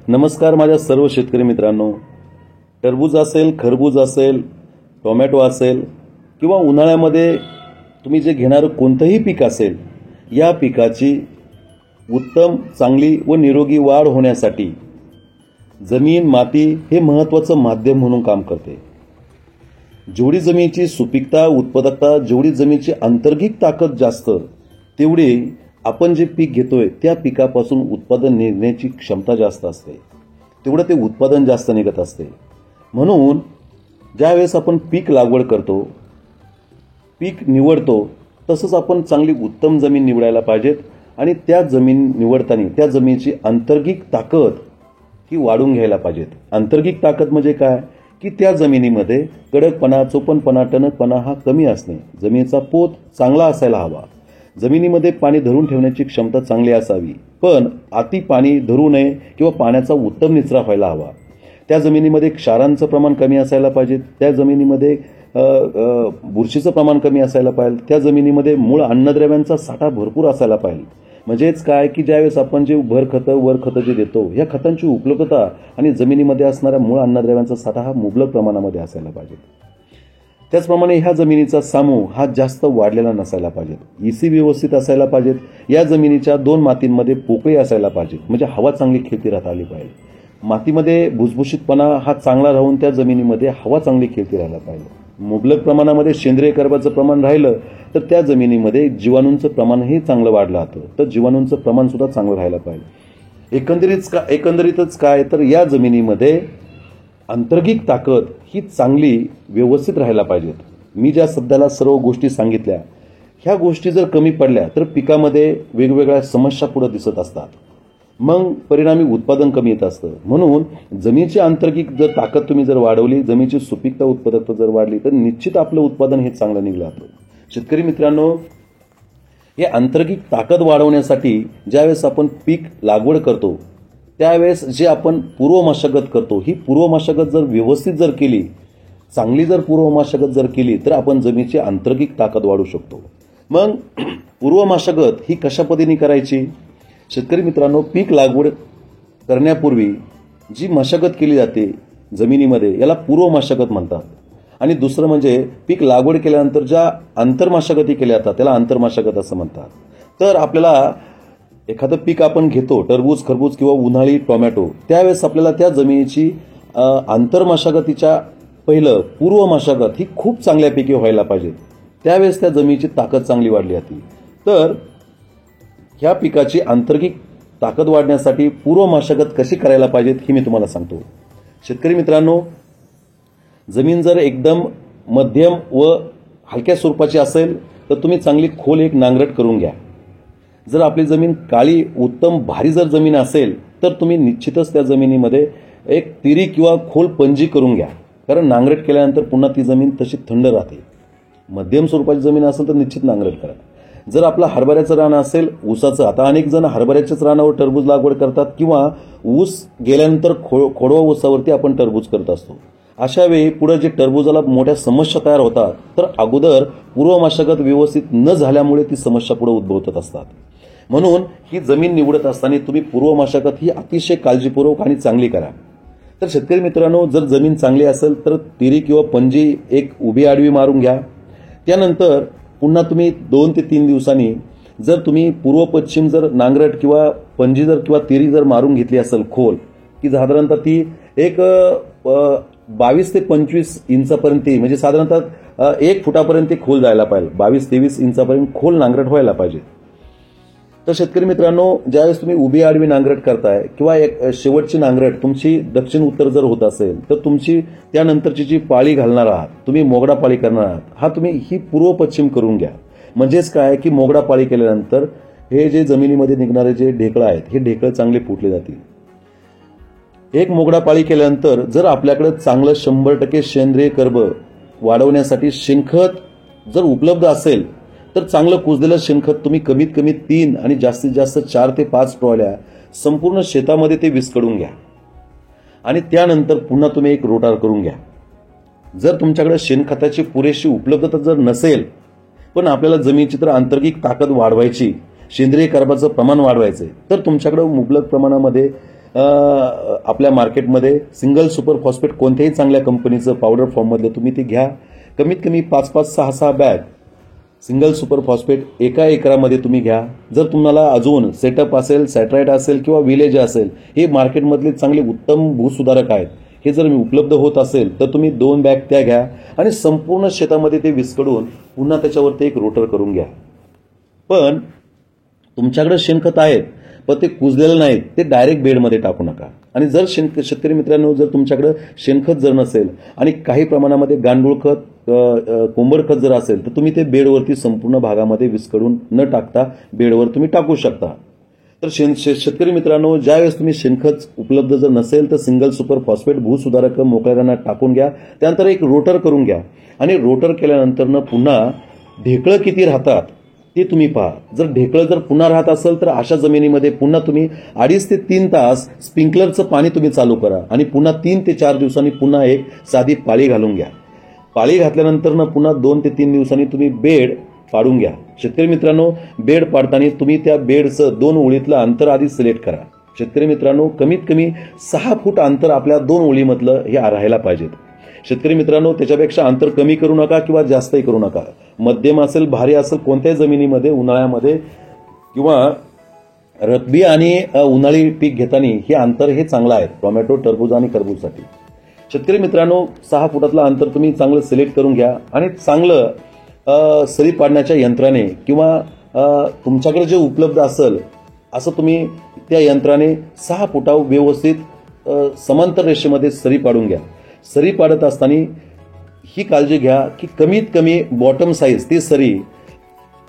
नमस्कार माझ्या सर्व शेतकरी मित्रांनो. टरबूज असेल, खरबूज असेल, टोमॅटो असेल किंवा उन्हाळ्यामध्ये तुम्ही जे घेणारं कोणतंही पीक असेल, या पिकाची उत्तम, चांगली व निरोगी वाढ होण्यासाठी जमीन, माती हे महत्त्वाचं माध्यम म्हणून काम करते. जेवढी जमिनीची सुपीकता, उत्पादकता, जेवढी जमिनीची अंतर्गत ताकद जास्त, तेवढी आपण जे पीक घेतोय त्या पिकापासून उत्पादन निघण्याची क्षमता जास्त असते, तेवढं ते उत्पादन जास्त निघत असते. म्हणून ज्यावेळेस आपण पीक लागवड करतो, पीक निवडतो, तसंच आपण चांगली उत्तम जमीन निवडायला पाहिजेत आणि त्या जमीन निवडताना त्या जमिनीची अंतर्गत ताकद ही वाढून घ्यायला पाहिजेत. अंतर्गत ताकद म्हणजे काय की त्या जमिनीमध्ये कडकपणा, चोपणपणा, टणकपणा हा कमी असणे, जमिनीचा पोत चांगला असायला हवा, जमिनीमध्ये पाणी धरून ठेवण्याची क्षमता चांगली असावी, पण अति पाणी धरू नये किंवा पाण्याचा उत्तम निचरा व्हायला हवा. त्या जमिनीमध्ये क्षारांचं प्रमाण कमी असायला पाहिजे, त्या जमिनीमध्ये बुरशीचं प्रमाण कमी असायला पाहिजे, त्या जमिनीमध्ये मूळ अन्नद्रव्यांचा साठा भरपूर असायला पाहिजे. म्हणजेच काय की ज्यावेळेस आपण जे भर खतं, वर खतं जे देतो, ह्या खतांची उपलब्धता आणि जमिनीमध्ये असणाऱ्या मूळ अन्नद्रव्यांचा साठा हा मुबलक प्रमाणामध्ये असायला पाहिजे. त्याचप्रमाणे ह्या जमिनीचा सामू हा जास्त वाढलेला नसायला पाहिजे, ईसी व्यवस्थित असायला पाहिजेत. या जमिनीच्या दोन मातींमध्ये पोकळी असायला पाहिजे, म्हणजे हवा चांगली खेळती राहता आली पाहिजे. मातीमध्ये भुसभुशीतपणा हा चांगला राहून त्या जमिनीमध्ये हवा चांगली खेळती राहायला पाहिजे. मुबलक प्रमाणामध्ये सेंद्रिय कर्बाचं प्रमाण राहिलं तर त्या जमिनीमध्ये जीवाणूंचं प्रमाणही चांगलं वाढलं जातं, तर जीवाणूंचं प्रमाण सुद्धा चांगलं राहायला पाहिजे. एकंदरीतच काय तर या जमिनीमध्ये अंतर्गत ताकद ही चांगली व्यवस्थित राहायला पाहिजेत. मी ज्या सध्याला सर्व गोष्टी सांगितल्या, ह्या गोष्टी जर कमी पडल्या तर पिकामध्ये वेगवेगळ्या समस्या पुढे दिसत असतात, मग परिणामी उत्पादन कमी येत असतं. म्हणून जमिनीची अंतर्गत जर ताकद तुम्ही जर वाढवली, जमिनीची सुपीकता, उत्पादकता जर वाढली तर निश्चित आपलं उत्पादन हे चांगलं निघलं जातं. शेतकरी मित्रांनो, हे अंतर्गत ताकद वाढवण्यासाठी ज्यावेळेस आपण पीक लागवड करतो त्यावेळेस जे आपण पूर्व मशागत करतो, ही पूर्व मशागत जर व्यवस्थित जर केली, चांगली जर पूर्व मशागत जर केली तर आपण जमिनीची अंतर्गत ताकद वाढवू शकतो. मग पूर्व मशागत ही कशा पद्धतीने करायची? शेतकरी मित्रांनो, पीक लागवड करण्यापूर्वी जी मशागत केली जाते जमिनीमध्ये, याला पूर्व मशागत म्हणतात. आणि दुसरं म्हणजे पीक लागवड केल्यानंतर ज्या आंतरमशागती केल्या जातात त्याला आंतरमशागत असं म्हणतात. तर आपल्याला एखादं पीक आपण घेतो, टरबूज, खरबूज किंवा उन्हाळी टोमॅटो, त्यावेळेस आपल्याला त्या जमिनीची आंतरमशागतीच्या पहिलं पूर्व मशागत ही खूप चांगल्यापैकी व्हायला पाहिजे, त्यावेळेस त्या जमिनीची ताकद चांगली वाढली जाते. तर ह्या पिकाची अंतर्गत ताकद वाढण्यासाठी पूर्व मशागत कशी करायला पाहिजे हे मी तुम्हाला सांगतो. शेतकरी मित्रांनो, जमीन जर एकदम मध्यम व हलक्या स्वरूपाची असेल तर तुम्ही चांगली खोल एक नांगरट करून घ्या. जर आपली जमीन काळी, उत्तम, भारी जर जमीन असेल तर तुम्ही निश्चितच त्या जमिनीमध्ये एक तिरी किंवा खोल पंजी करून घ्या, कारण नांगरट केल्यानंतर पुन्हा ती जमीन तशी थंड राहते. मध्यम स्वरूपाची जमीन असेल तर निश्चित नांगरट करा. जर आपलं हरभऱ्याचं रान असेल, ऊसाचं, आता अनेक जण हरभऱ्याच्याच रानावर टरबूज लागवड करतात किंवा ऊस गेल्यानंतर खोडवा ऊसावरती आपण टरबूज करत असतो. अशा वेळी पुढे जे टरबूजाला मोठ्या समस्या तयार होतात, तर अगोदर पूर्व मशागत व्यवस्थित न झाल्यामुळे ती समस्या पुढे उद्भवत असतात. म्हणून ही जमीन निवडत असताना तुम्ही पूर्व मशागत ही अतिशय काळजीपूर्वक आणि चांगली करा. तर शेतकरी मित्रांनो, जर जमीन चांगली असेल तर तिरी किंवा पंजी एक उभी आडवी मारून घ्या. त्यानंतर पुन्हा तुम्ही 2 ते 3 दिवसांनी जर तुम्ही पूर्व पश्चिम जर नांगरट किंवा पंजी जर किंवा तिरी जर मारून घेतली असेल खोल, की साधारणतः ती एक 22 ते 25 इंचापर्यंत, म्हणजे साधारणतः 1 फुटापर्यंत खोल जायला पाहिजे, 22-23 इंचापर्यंत खोल नांगरट व्हायला पाहिजे. तर शेतकरी मित्रांनो, ज्यावेळेस तुम्ही उभी आडवी नांगरट करताय किंवा एक शेवटची नांगरट तुमची दक्षिण उत्तर जर होत असेल तर तुमची त्यानंतरची जी पाळी घालणार आहात, तुम्ही मोगडा पाळी करणार आहात, हा तुम्ही ही पूर्व पश्चिम करून घ्या. म्हणजेच काय की मोगडा पाळी केल्यानंतर हे जे जमिनीमध्ये निघणारे जे ढेकळं आहेत, हे ढेकळं चांगले फुटले जातील. एक मोगडा पाळी केल्यानंतर जर आपल्याकडे चांगलं 100% सेंद्रिय कर्ब वाढवण्यासाठी शेणखत जर उपलब्ध असेल तर चांगलं कुजलेलं शेणखत तुम्ही कमीत कमी 3 आणि जास्तीत जास्त 4 ते 5 ट्रॉल्या संपूर्ण शेतामध्ये ते विस्कळून घ्या आणि त्यानंतर पुन्हा तुम्ही एक रोटार करून घ्या. जर तुमच्याकडे शेणखताची पुरेशी उपलब्धता जर नसेल, पण आपल्याला जमिनीची तर अंतर्गत ताकद वाढवायची, सेंद्रिय कर्बाचं प्रमाण वाढवायचं, तर तुमच्याकडे मुबलक प्रमाणामध्ये आपल्या मार्केटमध्ये सिंगल सुपर फॉस्फेट कोणत्याही चांगल्या कंपनीचं पावडर फॉर्ममधलं तुम्ही ते घ्या. कमीत कमी 5-5, 6-6 बॅग सिंगल सुपर फॉस्फेट एका एकरामध्ये तुम्ही घ्या. जर तुम्हाला अजून सेटअप असेल, सॅटेलाइट असेल किंवा विलेज असेल, हे मार्केटमधले चांगले उत्तम भूसुधारक आहेत, हे जर उपलब्ध होत असेल तर तुम्ही 2 बॅग त्या घ्या आणि संपूर्ण शेतामध्ये ते विस्कळून पुन्हा त्याच्यावरती एक रोटर करून घ्या. पण तुमच्याकडे शेणखत आहेत पण ते कुजलेलं नाहीत, ते डायरेक्ट बेडमध्ये टाकू नका. आणि जर शेतकरी मित्रांनो, जर तुमच्याकडे शेणखत जर नसेल आणि काही प्रमाणामध्ये गांडूळ खत, कोंबड खत जर असेल तर तुम्ही ते बेडवरती संपूर्ण भागामध्ये विस्कळून न टाकता बेडवर तुम्ही टाकू शकता. तर शेतकरी मित्रांनो, ज्यावेळेस तुम्ही शेणखत उपलब्ध जर नसेल तर सिंगल सुपर फॉस्फेट भूसुधारक मोकळ्या रानात टाकून घ्या. त्यानंतर एक रोटर करून घ्या आणि रोटर केल्यानंतर पुन्हा ढेकळं किती राहतात ते तुम्ही पहा. जर ढेकळं जर पुन्हा राहत असेल तर अशा जमिनीमध्ये पुन्हा तुम्ही 2.5 ते 3 तास स्प्रिंकलरचं पाणी तुम्ही चालू करा आणि पुन्हा 3 ते 4 दिवसांनी पुन्हा एक साधी पाळी घालून घ्या. पाळी घातल्यानंतर पुन्हा 2 ते 3 दिवसांनी तुम्ही बेड पाडून घ्या. शेतकरी मित्रांनो, बेड पाडताना तुम्ही त्या बेडचं 2 ओळीतलं अंतर आधी सिलेक्ट करा. शेतकरी मित्रांनो, कमीत कमी 6 फूट अंतर आपल्या 2 ओळीमधलं हे राहायला पाहिजेत. शेतकरी मित्रांनो, त्याच्यापेक्षा अंतर कमी करू नका किंवा जास्तही करू नका. मध्यम असेल, भारी असेल, कोणत्याही जमिनीमध्ये उन्हाळ्यामध्ये किंवा रब्बी आणि उन्हाळी पीक घेताना हे अंतर हे चांगलं आहे टोमॅटो, टरबूज आणि खरबूजसाठी. शेतकरी मित्रांनो, 6 फुटातलं अंतर तुम्ही चांगलं सिलेक्ट करून घ्या आणि चांगलं सरी पाडण्याच्या यंत्राने किंवा तुमच्याकडे जे उपलब्ध असेल असं तुम्ही त्या यंत्राने 6 फुटावर व्यवस्थित समांतर रेषेमध्ये सरी पाडून घ्या. सरी पाडत असताना ही काळजी घ्या की कमीत कमी बॉटम साईज ती सरी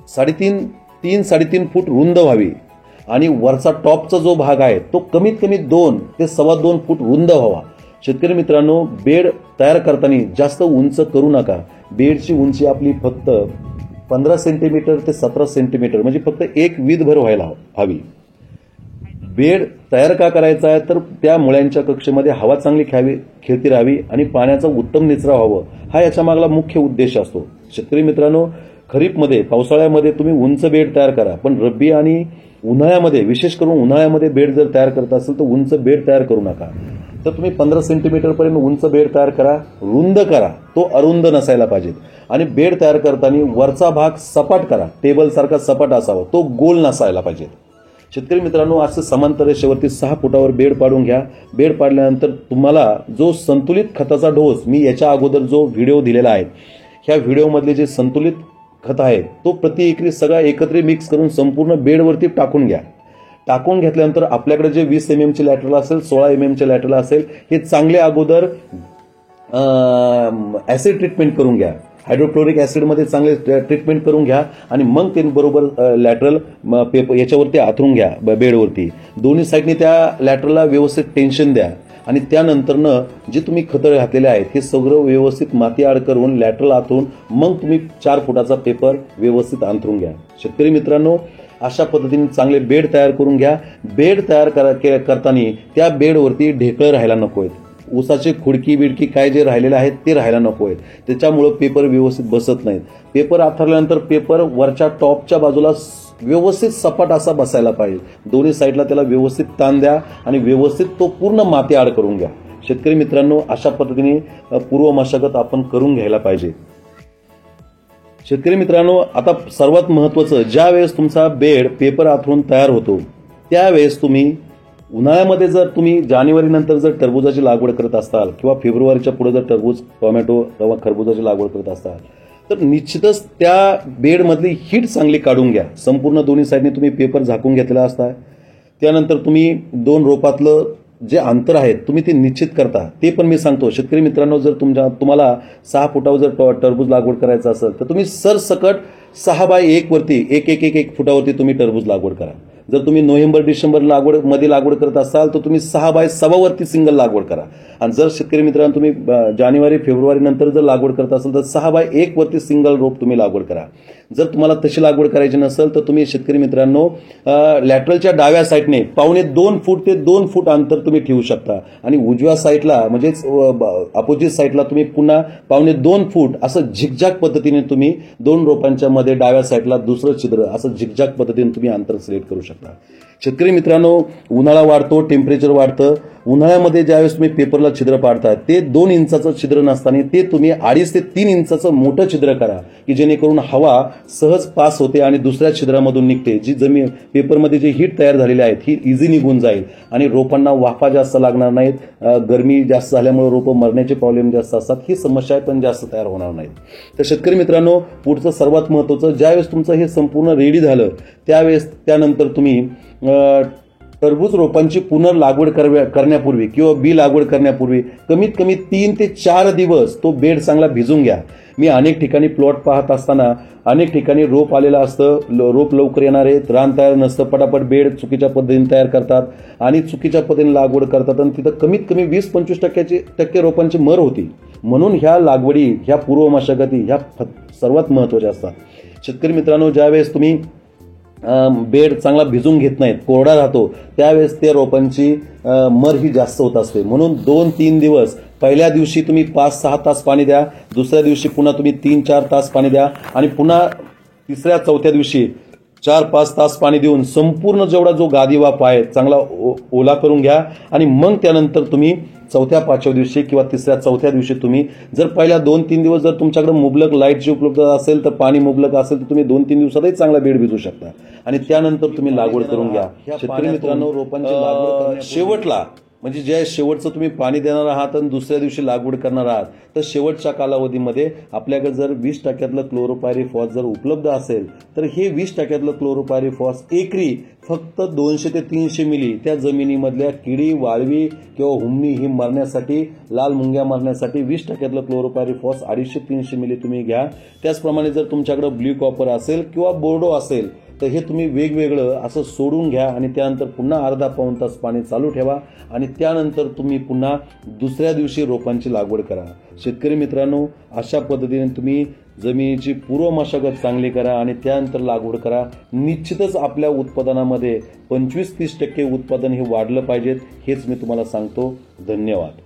3.5 फूट रुंद व्हावी आणि वरचा टॉपचा जो भाग आहे तो कमीत कमी 2 ते 2.25 फूट रुंद व्हावा. शेतकरी मित्रांनो, बेड तयार करताना जास्त उंच करू नका. बेडची उंची आपली फक्त 15 सेंटीमीटर ते 17 सेंटीमीटर म्हणजे फक्त एक वीतभर व्हायला हवी. बेड तयार का करायचा आहे तर त्या मुळ्यांच्या कक्षेमध्ये हवा चांगली खेळती राहावी आणि पाण्याचा उत्तम निचरा व्हावं, हा याच्या मागला मुख्य उद्देश असतो. शेतकरी मित्रांनो, खरीपमध्ये, पावसाळ्यामध्ये तुम्ही उंच बेड तयार करा, पण रब्बी आणि उन्हाळ्यामध्ये, विशेष करून उन्हाळ्यामध्ये बेड जर तयार करत असेल तर उंच बेड तयार करू नका. तर तुम्ही 15 सेंटीमीटर पर्यंत उंच बेड तयार करा, रुंद करा, तो अरुंद नसायला पाहिजे. आणि बेड तयार करताना वरचा भाग सपाट करा, टेबल सारखा सपाट असावा, तो गोल नसायला पाहिजे. शेतकरी मित्रांनो, असं समांतर रेषेवरती 6 फुटावर बेड पाडून घ्या. बेड पाडल्यानंतर तुम्हाला जो संतुलित खताचा डोस, मी याच्या अगोदर जो व्हिडिओ दिलेला आहे, ह्या व्हिडिओमधले जे संतुलित खत आहे तो प्रति एकरी सगळा एकत्रित मिक्स करून संपूर्ण बेडवरती टाकून घ्या. टाकून घेतल्यानंतर आपल्याकडे जे 20 mm चे लॅटरल असेल, 16 mm चे लॅटरल असेल, हे चांगले अगोदर ऍसिड ट्रीटमेंट करून घ्या. हायड्रोक्लोरिक ऍसिडमध्ये चांगले ट्रीटमेंट करून घ्या आणि मग ते बरोबर लॅटरल पेपर याच्यावरती आथरून घ्या बेडवरती. दोन्ही साईडनी त्या लॅटरलला व्यवस्थित टेन्शन द्या आणि त्यानंतरनं जे तुम्ही खतं घातलेले आहेत हे सगळं व्यवस्थित माती आड करून लॅटरल आथरून मग तुम्ही 4 फुटाचा पेपर व्यवस्थित अंथरून घ्या. शेतकरी मित्रांनो, अशा पद्धतीने चांगले बेड तयार करून घ्या. बेड तयार करताना त्या बेडवरती ढेकळं राहायला नको आहेत. ऊसाची खुडकी बिडकी काय जे राहिलेले आहेत ते राहायला नको आहेत. त्याच्यामुळं पेपर व्यवस्थित बसत नाहीत. पेपर आथरल्यानंतर पेपर वरच्या टॉपच्या बाजूला व्यवस्थित सपाट असा बसायला पाहिजे. दोन्ही साईडला त्याला व्यवस्थित ताण द्या आणि व्यवस्थित तो पूर्ण माती आड करून घ्या. शेतकरी मित्रांनो, अशा पद्धतीने पूर्व मशागत आपण करून घ्यायला पाहिजे. शेतकरी मित्रांनो, आता सर्वात महत्वाचं, ज्या वेळेस तुमचा बेड पेपर आथरून तयार होतो त्यावेळेस तुम्ही उन्हाळ्यामध्ये जर तुम्ही जानेवारी नंतर जर टरबूजाची लागवड करत असाल किंवा फेब्रुवारीच्या पुढे जर टरबूज, टोमॅटो किंवा खरबूजाची लागवड करत असाल तर निश्चितच त्या बेडमधली हीट चांगली काढून घ्या. संपूर्ण दोन्ही साईडने तुम्ही पेपर झाकून घेतलेला असता. त्यानंतर तुम्ही 2 रोपातलं जे अंतर आहे तुम्ही ते निश्चित करता. ते पण मी सांगतो शेतकरी मित्रांनो, जर तुम्हाला 6 फुटावर जर टरबूज लागवड करायचं असेल तर तुम्ही सरसकट 6x1 वरती 1 फुटावरती तुम्ही टरबूज लागवड करा. जर तुम्ही नोव्हेंबर डिसेंबर मध्ये लागवड करत असाल तर तुम्ही 6x6 वरती सिंगल लागवड करा. आणि जर शेतकरी मित्रांनो तुम्ही जानेवारी फेब्रुवारी नंतर जर लागवड करत असाल तर 6x1 वरती सिंगल रोप तुम्ही लागवड करा. जर तुम्हाला तशी लागवड करायची नसेल तर तुम्ही शेतकरी मित्रांनो लॅटरलच्या डाव्या साईडने 2.25 फूट ते 2 फूट अंतर तुम्ही ठेवू शकता आणि उजव्या साईडला म्हणजेच अपोजिट साईडला तुम्ही पुन्हा 2.25 फूट असं झिकझॅक पद्धतीने तुम्ही 2 रोपांच्या मध्ये डाव्या साईडला दुसरं छिद्र असं झिकझॅक पद्धतीने तुम्ही अंतर सिलेक्ट करू शकता. शकता. शेतकरी मित्रांनो, उन्हाळा वाढतो, टेम्परेचर वाढतं. उन्हाळ्यामध्ये ज्यावेळेस तुम्ही पेपरला छिद्र पाडता ते 2 इंचाचं छिद्र नसताना ते तुम्ही 2.5 ते 3 इंचाचं मोठं छिद्र करा की जेणेकरून हवा सहज पास होते आणि दुसऱ्या छिद्रामधून निघते. जी जमीन पेपरमध्ये जी हीट तयार झालेली आहेत ही इझी निघून जाईल आणि रोपांना वाफा जास्त लागणार नाहीत. गरमी जास्त झाल्यामुळे रोपं मरण्याचे प्रॉब्लेम जास्त असतात. ही समस्या पण जास्त तयार होणार नाहीत. तर शेतकरी मित्रांनो, पुढचं सर्वात महत्त्वाचं, ज्यावेळेस तुमचं हे संपूर्ण रेडी झालं त्यानंतर तुम्ही टरबूज रोपांची पुनर्लागवड करण्यापूर्वी किंवा बी लागवड करण्यापूर्वी कमीत कमी 3 ते 4 दिवस तो बेड चांगला भिजून घ्या. मी अनेक ठिकाणी प्लॉट पाहत असताना अनेक ठिकाणी रोप आलेलं असतं, रोप लवकर येणार आहे, रान तयार नसतं, पटापट बेड चुकीच्या पद्धतीने तयार करतात आणि चुकीच्या पद्धतीने लागवड करतात आणि तिथं कमीत कमी 20-25% रोपांची मर होती. म्हणून ह्या लागवडी, ह्या पूर्व मशागती ह्या सर्वात महत्त्वाच्या असतात. शेतकरी मित्रांनो, ज्यावेळेस तुम्ही बेड चांगला भिजून घेत नाहीत, कोरडा राहतो, त्यावेळेस त्या रोपांची मर ही जास्त होत असते. म्हणून 2-3 दिवस, पहिल्या दिवशी तुम्ही 5-6 तास पाणी द्या, दुसऱ्या दिवशी पुन्हा तुम्ही 3-4 तास पाणी द्या आणि पुन्हा तिसऱ्या चौथ्या दिवशी 4-5 तास पाणी देऊन संपूर्ण जेवढा जो गादी वाफ आहे चांगला ओला करून घ्या आणि मग त्यानंतर तुम्ही 4-5व्या दिवशी किंवा 3-4 दिवशी तुम्ही जर पहिल्या 2-3 दिवस जर तुमच्याकडे मुबलक लाईटची उपलब्धता असेल तर पाणी मुबलक असेल तर तुम्ही 2-3 दिवसातही चांगला बेड भिजू शकता आणि त्यानंतर तुम्ही लागवड करून घ्या. शेतकरी मित्रांनो, रोपांची लागवड शेवटला म्हणजे ज्या शेवटचं तुम्ही पाणी देणार आहात आणि दुसऱ्या दिवशी लागवड करणार आहात तर शेवटच्या कालावधीमध्ये आपल्याकडे जर 20% क्लोरोपायरीफॉस जर उपलब्ध असेल तर हे 20% क्लोरोपायरीफॉस एकरी फक्त 200 ते 300 मिली त्या जमिनीमधल्या किडी, वाळवी किंवा हुमणी ही मरण्यासाठी, लाल मुंग्या मरण्यासाठी 20% क्लोरोपायरीफॉस 250-300 मिली तुम्ही घ्या. त्याचप्रमाणे जर तुमच्याकडे ब्ल्यू कॉपर असेल किंवा बोर्डो असेल तर हे तुम्ही वेगवेगळं असं सोडून घ्या आणि त्यानंतर पुन्हा अर्धा-पाऊण तास पाणी चालू ठेवा आणि त्यानंतर तुम्ही पुन्हा दुसऱ्या दिवशी रोपांची लागवड करा. शेतकरी मित्रांनो, अशा पद्धतीने तुम्ही जमिनीची पूर्व मशागत चांगली करा आणि त्यानंतर लागवड करा. निश्चितच आपल्या उत्पादनामध्ये 25-30% उत्पादन हे वाढलं पाहिजेत, हेच मी तुम्हाला सांगतो. धन्यवाद.